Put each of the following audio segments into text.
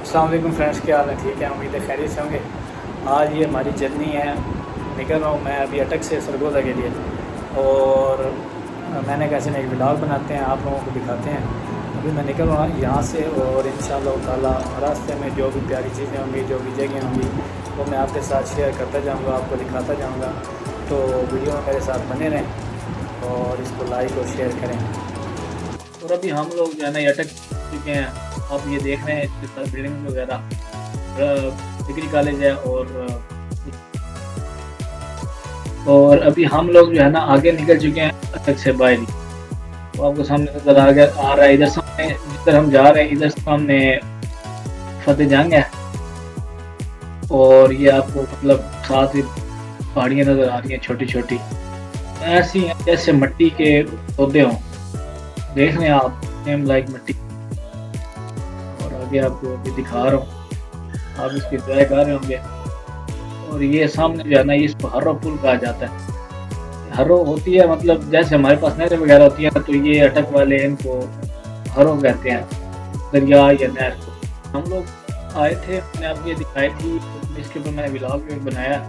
السلام علیکم فرینڈس، کیا حال ہے؟ ٹھیک ہے، امید ہے خیریت سے ہوں گے۔ آج یہ ہماری جرنی ہے، نکل رہا ہوں میں ابھی اٹک سے سرگودا کے لیے، اور میں نے کہا چلیں ایک ولاگ بناتے ہیں، آپ لوگوں کو دکھاتے ہیں۔ ابھی میں نکل رہا ہوں یہاں سے، اور انشاءاللہ تعالیٰ راستے میں جو بھی پیاری چیزیں ہوں گی، جو بھی جگہیں ہوں گی، وہ میں آپ کے ساتھ شیئر کرتا جاؤں گا، آپ کو دکھاتا جاؤں گا۔ تو ویڈیو میں میرے ساتھ بنے رہیں اور اس کو لائک اور شیئر کریں۔ اور ابھی ہم لوگ جو ہے نا اٹک چکے ہیں، آپ یہ دیکھ رہے ہیں اس کے ساتھ بلڈنگ وغیرہ، ڈگری کالج ہے، اور ابھی ہم لوگ جو ہے نا آگے نکل چکے ہیں اٹک سے باہر۔ تو آپ کو سامنے نظر آ رہا ہے، ادھر سامنے جدھر ہم جا رہے ہیں ادھر سامنے فتح جنگ ہے، اور یہ آپ کو مطلب ساتھ ہی پہاڑیاں نظر آ رہی ہیں چھوٹی چھوٹی، ایسی ہیں جیسے مٹی کے پودے ہوں، دیکھ رہے ہیں آپ، سیم لائک مٹی۔ اور آگے آپ کو ابھی دکھا رہا ہوں، آپ اس کی انجوائے کر رہے ہوں گے۔ اور یہ سامنے جو ہے نا اس کو ہرو پل کہا جاتا ہے۔ ہرو ہوتی ہے مطلب جیسے ہمارے پاس نہریں وغیرہ ہوتی ہیں، تو یہ اٹک والے ان کو ہرو کہتے ہیں، دریا یا نہر کو۔ ہم لوگ آئے تھے، میں نے آپ کو یہ دکھائی تھی، اس کے اوپر میں نے ولاگ بھی بنایا،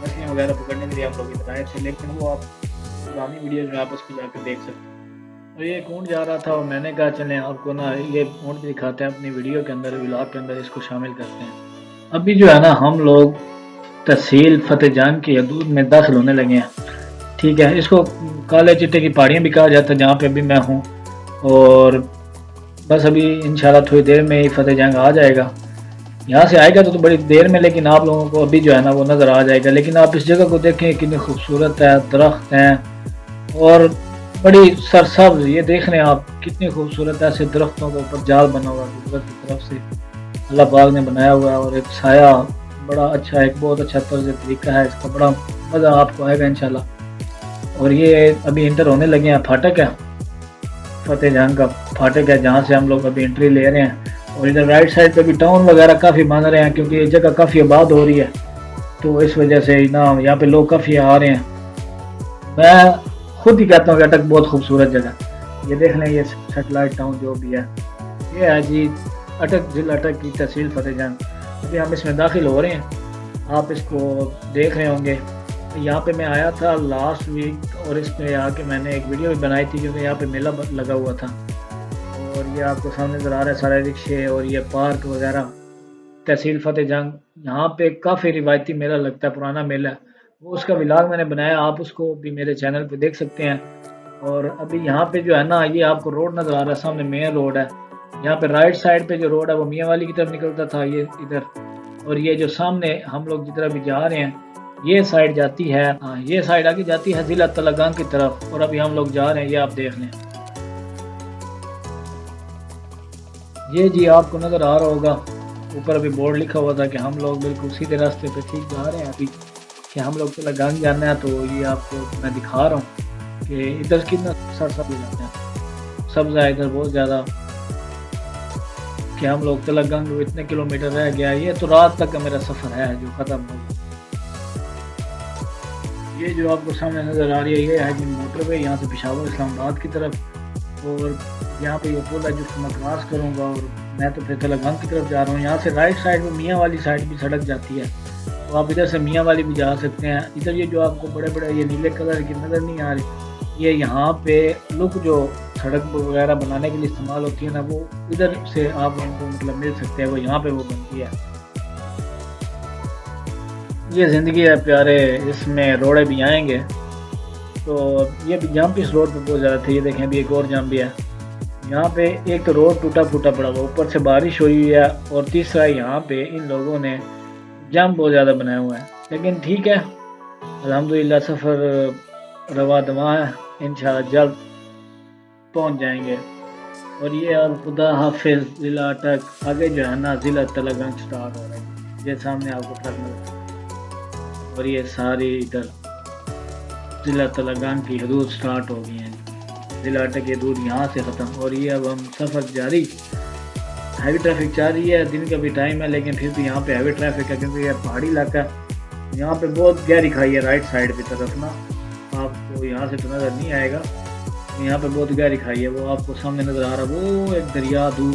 مچھلیاں وغیرہ پکڑنے کے لیے ہم لوگ ادھر آئے تھے، لیکن وہ آپ پرانی ویڈیوز میں آپ اس کو جا کے دیکھ سکتے ہیں۔ اور یہ ایک اونٹ جا رہا تھا، اور میں نے کہا چلیں آپ کو نا یہ اونٹ بھی دکھاتے ہیں اپنی ویڈیو کے اندر، ولاگ کے اندر اس کو شامل کرتے ہیں۔ ابھی جو ہے نا ہم لوگ تحصیل فتح جنگ کی حدود میں داخل ہونے لگے ہیں، ٹھیک ہے۔ اس کو کالے چٹے کی پہاڑیاں بھی کہا جاتا ہے، جہاں پہ ابھی میں ہوں، اور بس ابھی انشاءاللہ تھوڑی دیر میں ہی فتح جنگ آ جائے گا۔ یہاں سے آئے گا تو بڑی دیر میں، لیکن آپ لوگوں کو ابھی جو ہے نا وہ نظر آ جائے گا۔ لیکن آپ اس جگہ کو دیکھیں کتنی خوبصورت ہے، درخت ہیں اور بڑی سرسبز، یہ دیکھ رہے ہیں آپ کتنی خوبصورت ہے، ایسے درختوں کے اوپر جال بنا ہوا ہے قدرت کی طرف سے، اللہ پاک نے بنایا ہوا ہے، اور ایک سایہ بڑا اچھا، ایک بہت اچھا طرز طریقہ ہے اس کا، بڑا مزہ آپ کو آئے گا انشاءاللہ۔ اور یہ ابھی انٹر ہونے لگے ہیں، پھاٹک ہے، فتح جنگ کا پھاٹک ہے، جہاں سے ہم لوگ ابھی انٹری لے رہے ہیں۔ اور ادھر رائٹ سائڈ پہ بھی ٹاؤن وغیرہ کافی بن رہے ہیں، کیونکہ یہ جگہ کافی آباد ہو رہی ہے، تو اس وجہ سے نا یہاں پہ لوگ کافی آ رہے ہیں۔ میں خود ہی کہتا ہوں کہ اٹک بہت خوبصورت جگہ، یہ دیکھ لیں، یہ سیٹلائٹ ٹاؤن جو بھی ہے، یہ ہے جی اٹک، ضلع اٹک کی تحصیل فتح جنگ۔ ابھی ہم اس میں داخل ہو رہے ہیں، آپ اس کو دیکھ رہے ہوں گے۔ یہاں پہ میں آیا تھا لاسٹ ویک، اور اس میں آ کے میں نے ایک ویڈیو بھی بنائی تھی، کیونکہ یہاں پہ میلہ لگا ہوا تھا۔ اور یہ آپ کو سامنے نظر آ رہا ہے سارے رکشے اور یہ پارک وغیرہ، تحصیل فتح جنگ۔ یہاں پہ کافی روایتی میلہ لگتا ہے، پرانا میلہ، وہ اس کا ولاگ میں نے بنایا، آپ اس کو بھی میرے چینل پہ دیکھ سکتے ہیں۔ اور ابھی یہاں پہ جو ہے نا یہ آپ کو روڈ نظر آ رہا ہے، سامنے مین روڈ ہے، یہاں پہ رائٹ سائڈ پہ جو روڈ ہے وہ میاں والی کی طرف نکلتا تھا، یہ ادھر، اور یہ جو سامنے ہم لوگ جدھر ابھی جا رہے ہیں یہ سائڈ جاتی ہے، یہ سائڈ آگے جاتی ہے ضلع تلنگانہ کی طرف، اور ابھی ہم لوگ جا رہے ہیں، یہ آپ دیکھ لیں، یہ جی آپ کو نظر آ رہا ہوگا، اوپر ابھی بورڈ لکھا ہوا تھا کہ ہم لوگ بالکل سیدھے راستے پہ ٹھیک جا رہے ہیں ابھی، کہ ہم لوگ تلنگانہ جانا ہے۔ تو یہ آپ کو میں دکھا رہا ہوں کہ ادھر کتنا سرسبز جاتے ہیں، سبز ہے ادھر بہت زیادہ، کہ ہم لوگ تلنگانہ کو اتنے کلومیٹر رہ گیا، یہ تو رات تک کا میرا سفر ہے جو ختم ہوگا۔ یہ جو آپ کو سامنے نظر آ رہی ہے یہ ہے جی موٹر وے، یہاں سے پشاور اسلام آباد کی طرف، اور یہاں پہ یہ پل ہے جس کو میں کراس کروں گا، اور میں تو پھر تلنگانہ کی طرف جا رہا ہوں۔ یہاں سے رائٹ سائڈ میں میاں والی سائڈ بھی سڑک جاتی ہے، تو آپ ادھر سے میاں والی بھی جا سکتے ہیں۔ ادھر یہ جو آپ کو بڑے بڑے یہ نیلے کلر کی نظر نہیں آ رہی، یہ یہاں پہ لک جو سڑک وغیرہ بنانے کے لیے استعمال ہوتی ہے نا، وہ ادھر سے آپ ان کو مطلب مل سکتے ہیں، وہ یہاں پہ وہ بنتی ہے۔ یہ زندگی ہے پیارے، اس میں روڑے بھی آئیں گے، تو یہ بھی جمپ اس روڈ پہ بہت زیادہ تھے، یہ دیکھیں ابھی ایک اور جمپ بھی ہے یہاں پہ، ایک تو روڈ ٹوٹا پھوٹا پڑا ہوا، اوپر سے بارش ہوئی ہوئی ہے، اور تیسرا یہاں پہ ان لوگوں نے جمپ بہت زیادہ بنایا ہوا ہے، لیکن ٹھیک ہے الحمدللہ، سفر رواں دواں ہے، انشاءاللہ جلد پہنچ جائیں گے۔ اور یہ خدا حافظ ضلع اٹک، آگے جو ہے نا ضلع تلنگانہ سٹارٹ ہو رہا ہے، یہ سامنے آپ کو ٹرک نظر، اور یہ ساری ادھر ضلع تلنگانہ کی حدود سٹارٹ ہو گئی ہیں، ضلع اٹک کی حدود یہاں سے ختم، اور یہ اب ہم سفر جاری، ہیوی ٹریفک چل رہی ہے، دن کا بھی ٹائم ہے، لیکن پھر بھی یہاں پہ ہیوی ٹریفک ہے، کیونکہ یہ پہاڑی علاقہ ہے، یہاں پہ بہت گہری کھائی ہے، رائٹ سائڈ کی طرف نا، آپ کو یہاں سے تو نظر نہیں آئے گا، یہاں پہ بہت گہری کھائی ہے، وہ آپ کو سامنے نظر آ رہا ہے، وہ ایک دریا دور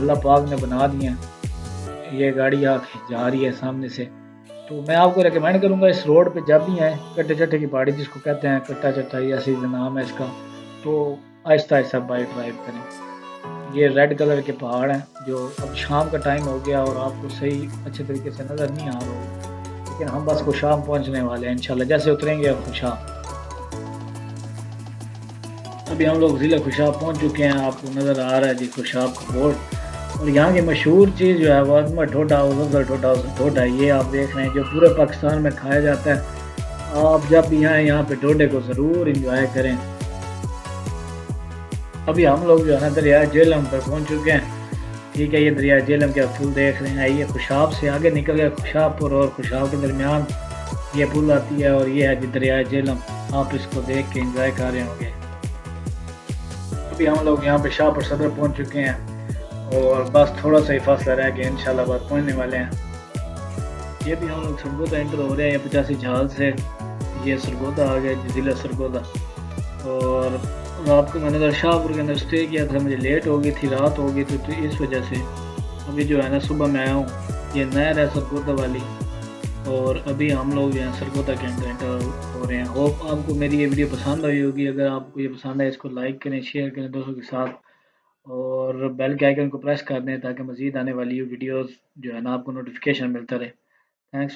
اللہ پاک نے بنا دی ہیں. یہ گاڑی جا رہی ہے سامنے سے. تو میں آپ کو ریکمینڈ کروں گا اس روڈ پہ جب بھی آئیں، کٹے چٹے کی پہاڑی جس کو کہتے ہیں، کٹا چٹا یہ ایسی نام ہے اس کا، تو آہستہ آہستہ بائک ڈرائیو کریں. یہ ریڈ کلر کے پہاڑ ہیں جو اب شام کا ٹائم ہو گیا اور آپ کو صحیح اچھے طریقے سے نظر نہیں آ رہا ہوگا، لیکن ہم بس خوشام پہنچنے والے ہیں انشاءاللہ. جیسے اتریں گے خوشام. ابھی ہم لوگ ضلع خوشاب پہنچ چکے ہیں. آپ کو نظر آ رہا ہے جی خوشاب کا بورڈ. اور یہاں کی مشہور چیز جو ہے وہ عظمہ ٹھوٹا ٹھوٹا یہ آپ دیکھ رہے ہیں جو پورے پاکستان میں کھایا جاتا ہے. آپ جب بھی آئیں یہاں پہ ڈوڈے کو ضرور انجوائے کریں. ابھی ہم لوگ جو ہے نا دریائے جہلم پر پہنچ چکے ہیں. ٹھیک ہے، یہ دریائے جہلم کے پل دیکھ رہے ہیں. یہ خوشاب سے آگے نکل گیا، خوشاب پور اور خوشاب کے درمیان یہ پل آتی ہے اور یہ ہے جی دریائے جہلم. آپ اس کو دیکھ کے انجوائے کر رہے ہوں گے. ابھی ہم لوگ یہاں پہ شاہپور صدر پہنچ چکے ہیں اور بس تھوڑا سا ہی فاصلہ رہ گیا، انشاءاللہ بات پہنچنے والے ہیں. یہ بھی ہم لوگ سرگودا انٹر ہو رہے ہیں 85 جہاز سے. یہ سرگودا آ گیا ضلع سرگودا. اور رات کو میں نے شاہپور کے اندر اسٹے کیا تھا، مجھے لیٹ ہو گئی تھی، رات ہو گئی تھی، تو اس وجہ سے ابھی جو ہے نا صبح میں آیا ہوں. یہ نہر ہے سرگودا والی اور ابھی ہم لوگ جو ہیں سرگودا کے اندر انٹر ہو رہے ہیں. ہوپ آپ کو میری یہ ویڈیو پسند آئی ہوگی. اگر آپ کو یہ پسند ہے اس کو لائک کریں، شیئر کریں دوستوں کے ساتھ اور بیل کے آئیکن کو پریس کر دیں تاکہ مزید آنے والی ویڈیوز جو ہے نا آپ کو نوٹیفیکیشن ملتا رہے.